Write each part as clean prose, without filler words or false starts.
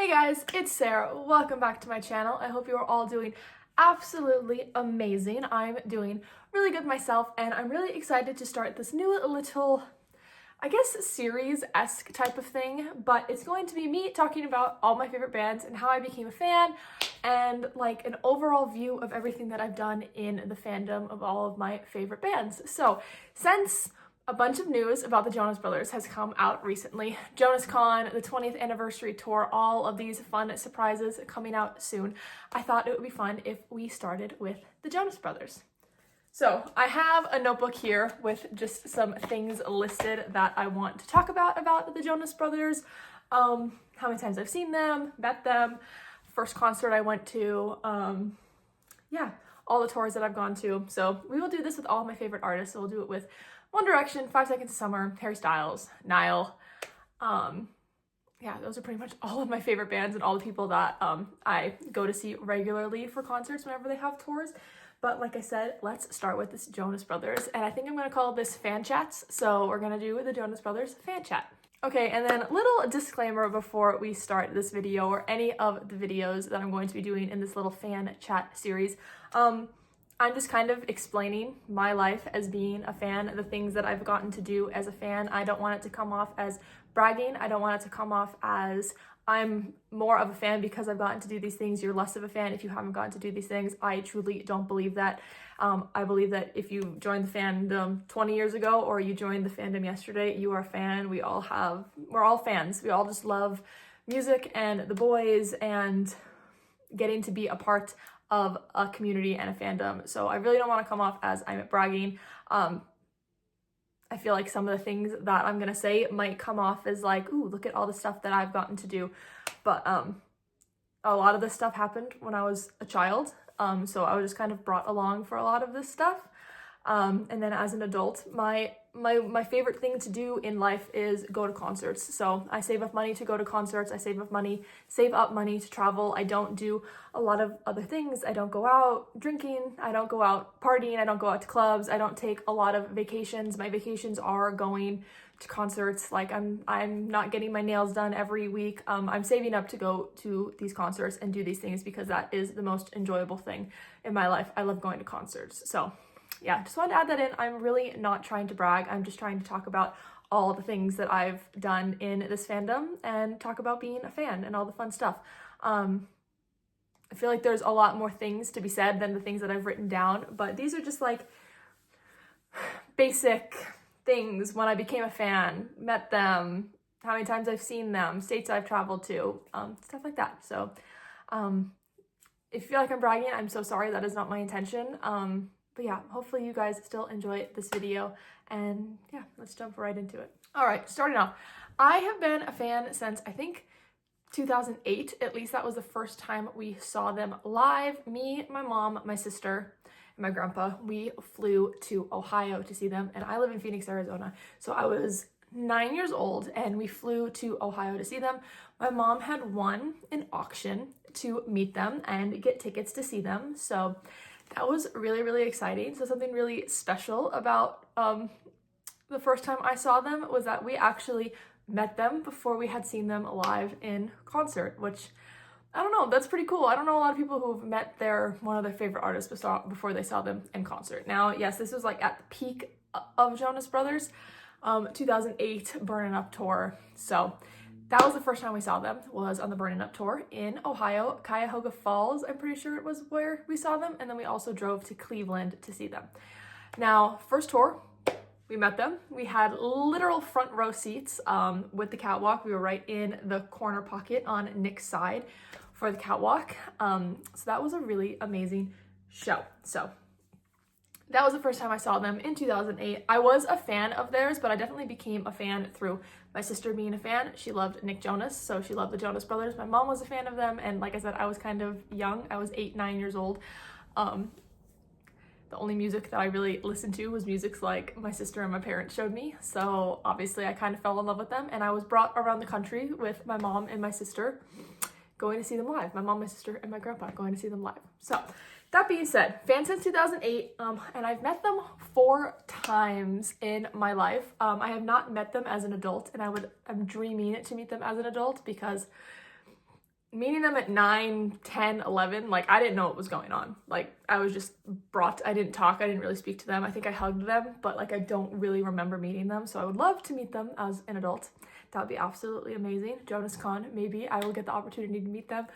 Hey guys, it's Sarah. Welcome back to my channel. I hope you are all doing absolutely amazing. I'm doing really good myself, and I'm really excited to start this new little, I guess, series-esque type of thing, but it's going to be me talking about all my favorite bands and how I became a fan, and like an overall view of everything that I've done in the fandom of all of my favorite bands. So, since a bunch of news about the Jonas Brothers has come out recently, JONASCon, the 20th anniversary tour, all of these fun surprises coming out soon, I thought it would be fun if we started with the Jonas Brothers. So I have a notebook here with just some things listed that I want to talk about the Jonas Brothers, how many times I've seen them, met them, first concert I went to, yeah, all the tours that I've gone to. So we will do this with all of my favorite artists. So we'll do it with One Direction, 5 Seconds of Summer, Harry Styles, Niall. Yeah, those are pretty much all of my favorite bands and all the people that I go to see regularly for concerts whenever they have tours. But like I said, let's start with this Jonas Brothers, and I think I'm going to call this Fan Chats, so we're going to do the Jonas Brothers Fan Chat. Okay, and then a little disclaimer before we start this video or any of the videos that I'm going to be doing in this little Fan Chat series. I'm just kind of explaining my life as being a fan, the things that I've gotten to do as a fan. I don't want it to come off as bragging. I don't want it to come off as I'm more of a fan because I've gotten to do these things. You're less of a fan if you haven't gotten to do these things. I truly don't believe that. I believe that if you joined the fandom 20 years ago or you joined the fandom yesterday, you are a fan. We're all fans. We all just love music and the boys and getting to be a part of a community and a fandom. So I really don't want to come off as I'm bragging. I feel like some of the things that I'm gonna say might come off as like, ooh, look at all the stuff that I've gotten to do. But a lot of this stuff happened when I was a child. So I was just kind of brought along for a lot of this stuff. And then as an adult, my favorite thing to do in life is go to concerts. So I save up money to go to concerts. I save up money to travel. I don't do a lot of other things. I don't go out drinking. I don't go out partying. I don't go out to clubs. I don't take a lot of vacations. My vacations are going to concerts. Like I'm not getting my nails done every week. I'm saving up to go to these concerts and do these things because that is the most enjoyable thing in my life. I love going to concerts. So yeah, just wanted to add that in. I'm really not trying to brag. I'm just trying to talk about all the things that I've done in this fandom and talk about being a fan and all the fun stuff. I feel like there's a lot more things to be said than the things that I've written down, but these are just like basic things. When I became a fan, met them, how many times I've seen them, states I've traveled to, stuff like that. So if you feel like I'm bragging, I'm so sorry. That is not my intention. But yeah, hopefully you guys still enjoy this video, and yeah, let's jump right into it. All right, starting off, I have been a fan since I think 2008, at least that was the first time we saw them live. Me, my mom, my sister, and my grandpa, we flew to Ohio to see them, and I live in Phoenix, Arizona, so I was 9 years old and we flew to Ohio to see them. My mom had won an auction to meet them and get tickets to see them, so that was really, really exciting. So something really special about the first time I saw them was that we actually met them before we had seen them live in concert, which, I don't know, that's pretty cool. I don't know a lot of people who've met one of their favorite artists before they saw them in concert. Now, yes, this was like at the peak of Jonas Brothers, 2008 Burnin' Up tour. So that was the first time we saw them, was on the Burnin' Up tour in Ohio. Cuyahoga Falls, I'm pretty sure it was where we saw them. And then we also drove to Cleveland to see them. Now, first tour, we met them. We had literal front row seats with the catwalk. We were right in the corner pocket on Nick's side for the catwalk. So that was a really amazing show. So that was the first time I saw them in 2008. I was a fan of theirs, but I definitely became a fan through my sister being a fan. She loved Nick Jonas, so she loved the Jonas Brothers. My mom was a fan of them, and like I said, I was kind of young. I was 8, 9 years old. The only music that I really listened to was music like my sister and my parents showed me, so obviously I kind of fell in love with them, and I was brought around the country with my mom and my sister going to see them live. My mom, my sister, and my grandpa going to see them live. So that being said, fan since 2008, and I've met them 4 times in my life. I have not met them as an adult, and I'm dreaming to meet them as an adult because meeting them at 9, 10, 11, like I didn't know what was going on. Like I was just I didn't talk, I didn't really speak to them. I think I hugged them, but like I don't really remember meeting them. So I would love to meet them as an adult. That would be absolutely amazing. Jonas Con, maybe I will get the opportunity to meet them,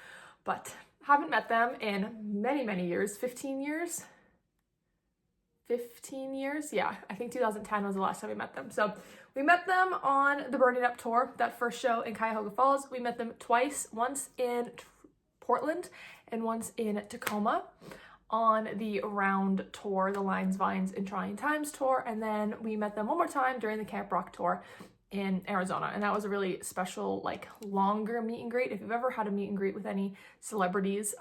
but haven't met them in many, many years. 15 years? 15 years? Yeah, I think 2010 was the last time we met them. So we met them on the Burning Up tour, that first show in Cuyahoga Falls. We met them twice, once in Portland and once in Tacoma on the Round tour, the Lines, Vines, and Trying Times tour. And then we met them one more time during the Camp Rock tour in Arizona. And that was a really special, like longer meet and greet. If you've ever had a meet and greet with any celebrities,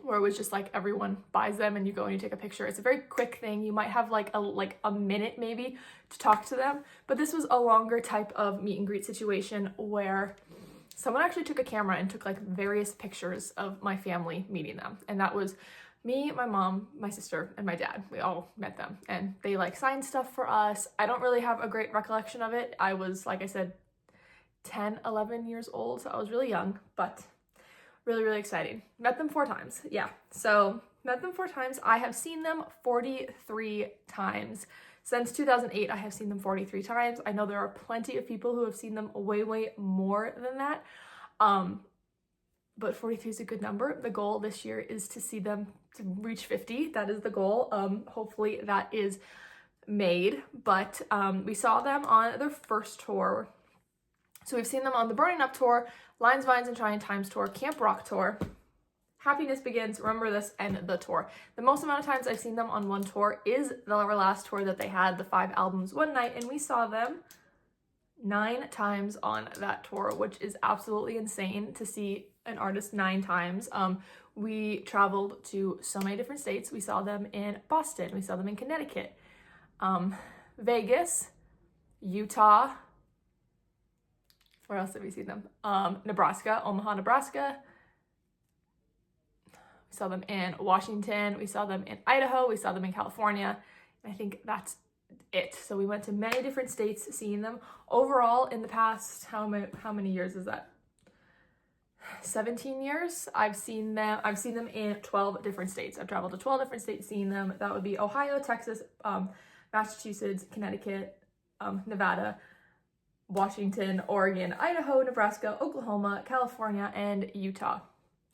where it was just like everyone buys them and you go and you take a picture. It's a very quick thing. You might have like a minute maybe to talk to them, but this was a longer type of meet and greet situation where someone actually took a camera and took like various pictures of my family meeting them. And that was me, my mom, my sister, and my dad. We all met them and they like signed stuff for us. I don't really have a great recollection of it. I was, like I said, 10, 11 years old, so I was really young, but really, really exciting. Met them 4 times. Yeah, so met them 4 times. I have seen them 43 times. Since 2008, I have seen them 43 times. I know there are plenty of people who have seen them way, way more than that. But 43 is a good number. The goal this year is to see them to reach 50. That is the goal. Hopefully that is made. But we saw them on their first tour. So we've seen them on the Burning Up tour, Lines, Vines, and Trying Times tour, Camp Rock tour, Happiness Begins, Remember This, and the tour. The most amount of times I've seen them on one tour is the last tour that they had, the 5 albums one night, and we saw them 9 times on that tour, which is absolutely insane to see an artist 9 times. We traveled to so many different states. We saw them in Boston, we saw them in Connecticut, Vegas, Utah. Where else have we seen them? Nebraska, Omaha, Nebraska. We saw them in Washington. We saw them in Idaho. We saw them in California. I think that's it. So we went to many different states seeing them. Overall, in the past, how many years is that? 17 years. I've seen them in 12 different states. I've traveled to 12 different states seeing them. That would be Ohio, Texas, Massachusetts, Connecticut, Nevada, Washington, Oregon, Idaho, Nebraska, Oklahoma, California, and Utah,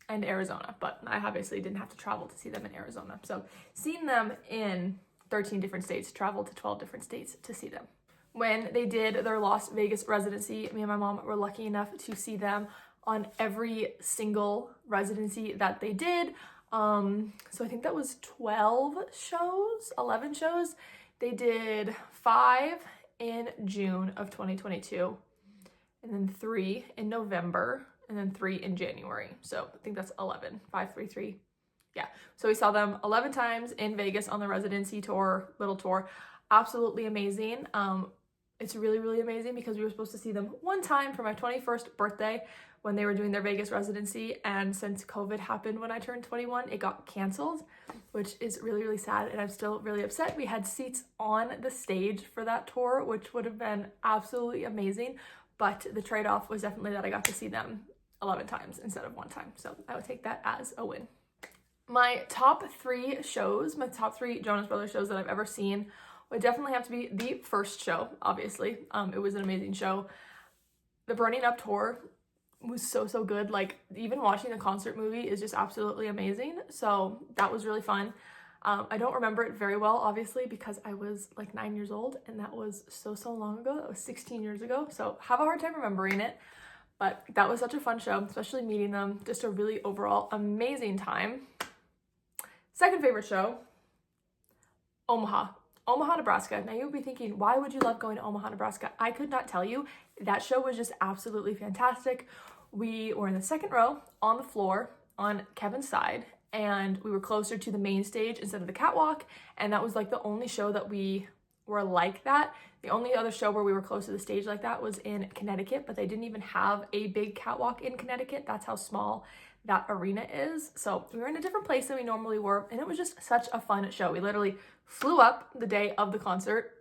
and Arizona. But I obviously didn't have to travel to see them in Arizona. So seeing them in 13 different states, traveled to 12 different states to see them. When they did their Las Vegas residency, me and my mom were lucky enough to see them on every single residency that they did. So I think that was 12 shows, 11 shows. They did 5 in June of 2022, and then 3 in November, and then 3 in January. So I think that's 11, 5, 3, 3. Yeah, so we saw them 11 times in Vegas on the residency tour, little tour. Absolutely amazing. It's really, really amazing because we were supposed to see them one time for my 21st birthday when they were doing their Vegas residency, and since COVID happened when I turned 21, it got canceled, which is really, really sad, and I'm still really upset. We had seats on the stage for that tour, which would have been absolutely amazing, but the trade-off was definitely that I got to see them 11 times instead of 1 time, so I would take that as a win. My top 3 shows, my top 3 Jonas Brothers shows that I've ever seen would definitely have to be the first show, obviously. It was an amazing show. The Burning Up tour was so good. Like, even watching the concert movie is just absolutely amazing. So that was really fun. I don't remember it very well, obviously, because I was like 9 years old, and that was so long ago. That was 16 years ago. So have a hard time remembering it. But that was such a fun show, especially meeting them. Just a really overall amazing time. Second favorite show, Omaha, Nebraska. Now you'll be thinking, why would you love going to Omaha, Nebraska? I could not tell you. That show was just absolutely fantastic. We were in the second row on the floor on Kevin's side, and we were closer to the main stage instead of the catwalk. And that was like the only show that we were like that. The only other show where we were close to the stage like that was in Connecticut, but they didn't even have a big catwalk in Connecticut. That's how small that arena is. So we were in a different place than we normally were, and it was just such a fun show. We literally flew up the day of the concert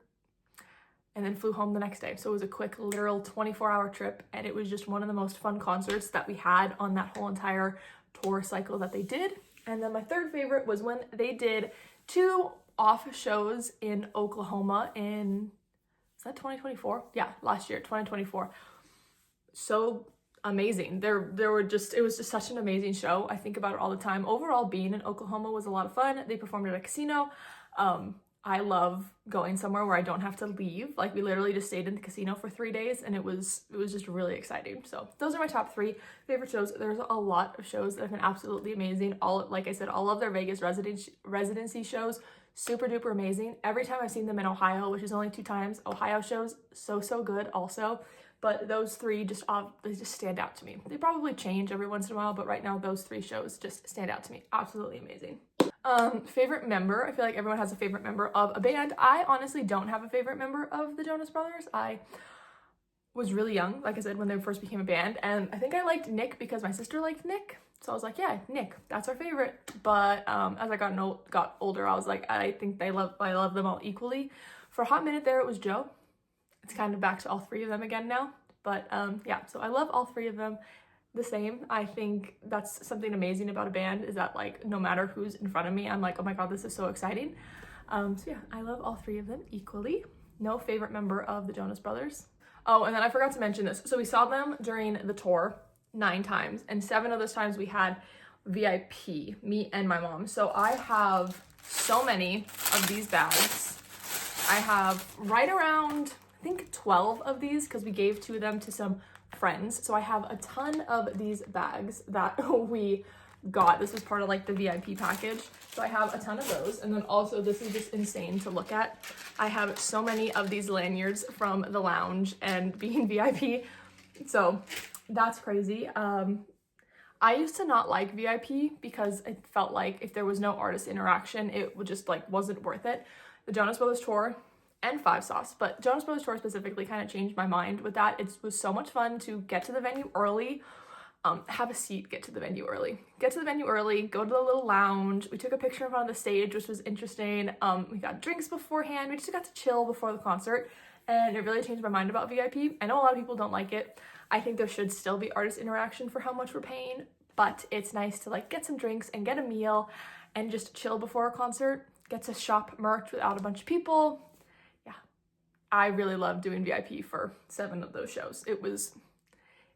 and then flew home the next day. So it was a quick, literal 24-hour trip, and it was just one of the most fun concerts that we had on that whole entire tour cycle that they did. And then my third favorite was when they did 2 off shows in Oklahoma in, is that 2024? Yeah, last year, 2024. So amazing. There were just, it was just such an amazing show. I think about it all the time. Overall, being in Oklahoma was a lot of fun. They performed at a casino. I love going somewhere where I don't have to leave. Like, we literally just stayed in the casino for 3 days, and it was just really exciting. So those are my top 3 favorite shows. There's a lot of shows that have been absolutely amazing. Like I said, all of their Vegas residency shows, super duper amazing. Every time I've seen them in Ohio, which is only 2 times, Ohio shows so good also. But those 3 they just stand out to me. They probably change every once in a while, but right now those 3 shows just stand out to me. Absolutely amazing. Favorite member. I feel like everyone has a favorite member of a band. I honestly don't have a favorite member of the Jonas Brothers. I was really young, like I said, when they first became a band, and I think I liked Nick because my sister liked Nick. So I was like, yeah, Nick, that's our favorite. But as I got older, I was like, I think I love them all equally. For a hot minute there, it was Joe. It's kind of back to all 3 of them again now. But yeah, so I love all 3 of them the same. I think that's something amazing about a band, is that like no matter who's in front of me, I'm like, oh my god, this is so exciting. So yeah, I love all 3 of them equally. No favorite member of the Jonas Brothers. Oh, and then I forgot to mention this. So we saw them during the tour 9 times, and 7 of those times we had VIP, me and my mom. So I have so many of these bags. I have right around, I think 12 of these, because we gave 2 of them to some friends. So I have a ton of these bags that we got. This was part of like the VIP package. So I have a ton of those. And then also, this is just insane to look at. I have so many of these lanyards from the lounge and being VIP. So that's crazy. I used to not like VIP because it felt like if there was no artist interaction, it would just like wasn't worth it. The Jonas Brothers tour and 5 Sauce, but Jonas Brothers tour specifically kind of changed my mind with that. It was so much fun to get to the venue early, have a seat, get to the venue early, go to the little lounge. We took a picture in front of the stage, which was interesting. We got drinks beforehand. We just got to chill before the concert, and it really changed my mind about VIP. I know a lot of people don't like it. I think there should still be artist interaction for how much we're paying, but it's nice to like get some drinks and get a meal and just chill before a concert, get to shop merch without a bunch of people. I really loved doing VIP for 7 of those shows. It was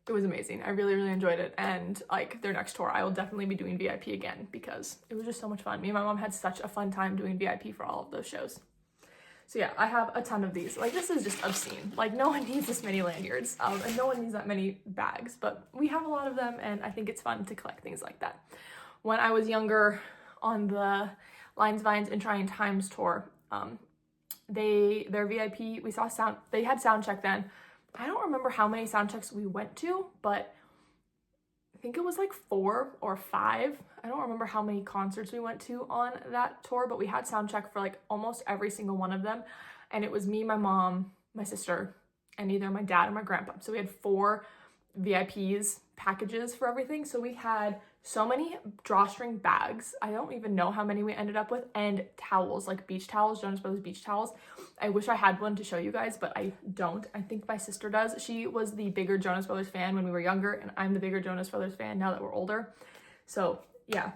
amazing. I really enjoyed it. And like their next tour, I will definitely be doing VIP again because it was just so much fun. Me and my mom had such a fun time doing VIP for all of those shows. So yeah, I have a ton of these. Like, this is just obscene. Like, no one needs this many lanyards, and no one needs that many bags, but we have a lot of them, and I think it's fun to collect things like that. When I was younger, on the Lines, Vines, and Trying Times tour, their VIP, they had sound check then. I don't remember how many sound checks we went to, but I think it was like 4 or 5. I don't remember how many concerts we went to on that tour, but we had sound check for like almost every single one of them. And it was me, my mom, my sister, and either my dad or my grandpa. So we had 4 VIPs packages for everything. So we had so many drawstring bags. I don't even know how many we ended up with, and towels, like beach towels, Jonas Brothers beach towels. I wish I had one to show you guys, but I don't. I think my sister does. She was the bigger Jonas Brothers fan when we were younger, and I'm the bigger Jonas Brothers fan now that we're older. So yeah,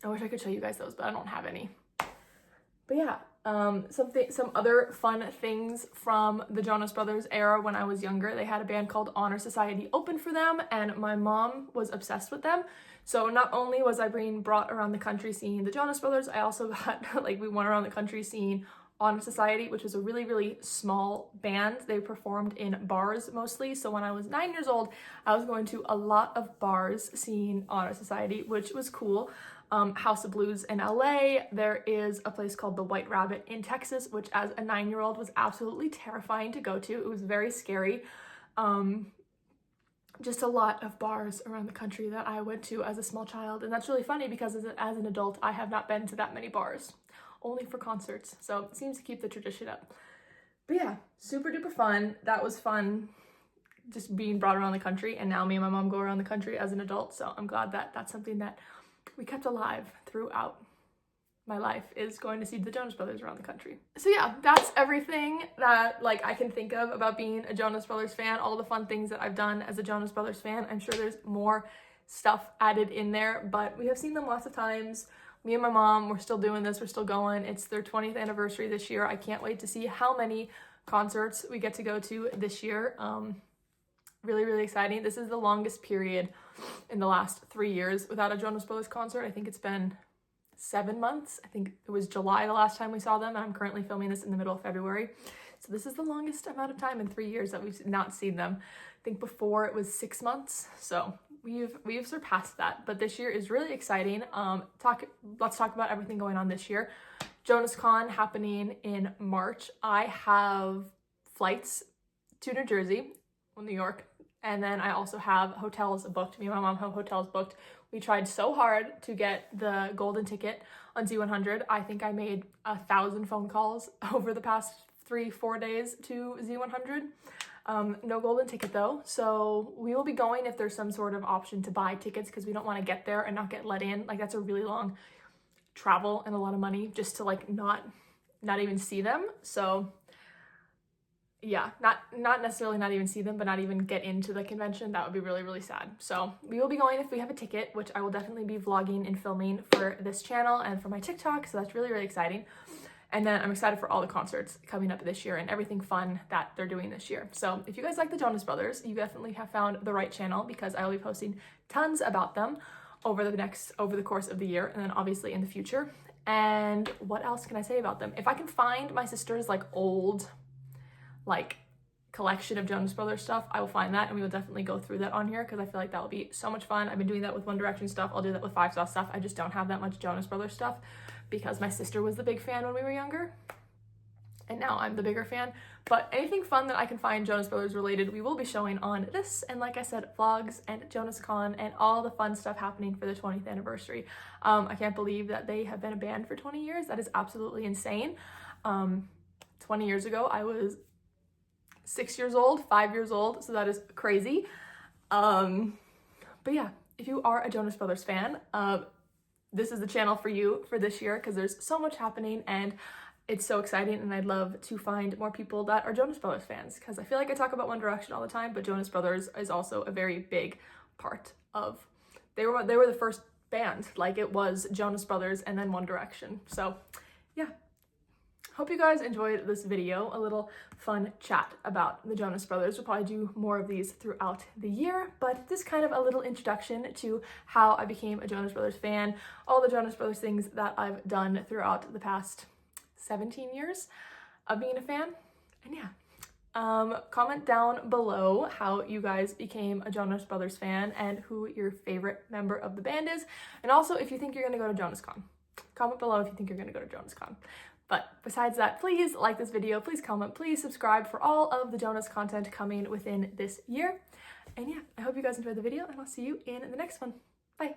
I wish I could show you guys those, but I don't have any. But yeah, some other fun things from the Jonas Brothers era when I was younger. They had a band called Honor Society open for them, and my mom was obsessed with them. So not only was I being brought around the country seeing the Jonas Brothers, I also got, like, we went around the country seeing Honor Society, which was a really small band. They performed in bars mostly. So when I was 9 years old, I was going to a lot of bars seeing Honor Society, which was cool. House of Blues in LA. There is a place called the White Rabbit in Texas, which as a 9-year-old was absolutely terrifying to go to. It was very scary. Just a lot of bars around the country that I went to as a small child. And that's really funny because as an adult, I have not been to that many bars, only for concerts. So it seems to keep the tradition up. But yeah, super duper fun. That was fun, just being brought around the country. And now me and my mom go around the country as an adult. So I'm glad that that's something that we kept alive throughout. my life is going to see the Jonas Brothers around the country. So yeah, that's everything that like I can think of about being a Jonas Brothers fan, all the fun things that I've done as a Jonas Brothers fan. I'm sure there's more stuff added in there, but we have seen them lots of times. Me and my mom, we're still doing this, we're still going. It's their 20th anniversary this year. I can't wait to see how many concerts we get to go to this year. Really, really exciting. This is the longest period in the last 3 years without a Jonas Brothers concert. I think it's been 7 months. I think it was July the last time we saw them, and I'm currently filming this in the middle of February. So this is the longest amount of time in 3 years that we've not seen them. I think before it was 6 months. So we've surpassed that, but this year is really exciting. Let's talk about everything going on this year. JONASCon happening in March. I have flights to New Jersey, well, New York, and then I also have hotels booked. Me and my mom have hotels booked. We tried so hard to get the golden ticket on Z100. I think I made 1,000 phone calls over the past 3-4 days to Z100. No golden ticket though, so we will be going if there's some sort of option to buy tickets, because we don't want to get there and not get let in. Like, that's a really long travel and a lot of money just to like not even see them. So yeah, not necessarily not even see them, but not even get into the convention. That would be really, really sad. So we will be going if we have a ticket, which I will definitely be vlogging and filming for this channel and for my TikTok. So that's really, really exciting. And then I'm excited for all the concerts coming up this year and everything fun that they're doing this year. So if you guys like the Jonas Brothers, you definitely have found the right channel, because I will be posting tons about them over the course of the year, and then obviously in the future. And what else can I say about them? If I can find my sister's like old like collection of Jonas Brothers stuff, I will find that, and we will definitely go through that on here, because I feel like that will be so much fun. I've been doing that with One Direction stuff. I'll do that with 5 Sauce stuff. I just don't have that much Jonas Brothers stuff, because my sister was the big fan when we were younger, and now I'm the bigger fan. But anything fun that I can find Jonas Brothers related, we will be showing on this, and like I said, vlogs and JONASCon and all the fun stuff happening for the 20th anniversary. I can't believe that they have been a band for 20 years. That is absolutely insane. 20 years ago, I was 6 years old, 5 years old, so that is crazy. But yeah, if you are a Jonas Brothers fan, this is the channel for you for this year, because there's so much happening and it's so exciting, and I'd love to find more people that are Jonas Brothers fans, because I feel like I talk about One Direction all the time, but Jonas Brothers is also a very big part of, they were the first band. Like, it was Jonas Brothers and then One Direction. So yeah. Hope you guys enjoyed this video, a little fun chat about the Jonas Brothers. We'll probably do more of these throughout the year, but this kind of a little introduction to how I became a Jonas Brothers fan, all the Jonas Brothers things that I've done throughout the past 17 years of being a fan. And yeah, comment down below how you guys became a Jonas Brothers fan and who your favorite member of the band is, and also if you think you're gonna go to JONASCon. Comment below if you think you're gonna go to JONASCon. But besides that, please like this video, please comment, please subscribe for all of the Jonas content coming within this year. And yeah, I hope you guys enjoyed the video, and I'll see you in the next one. Bye.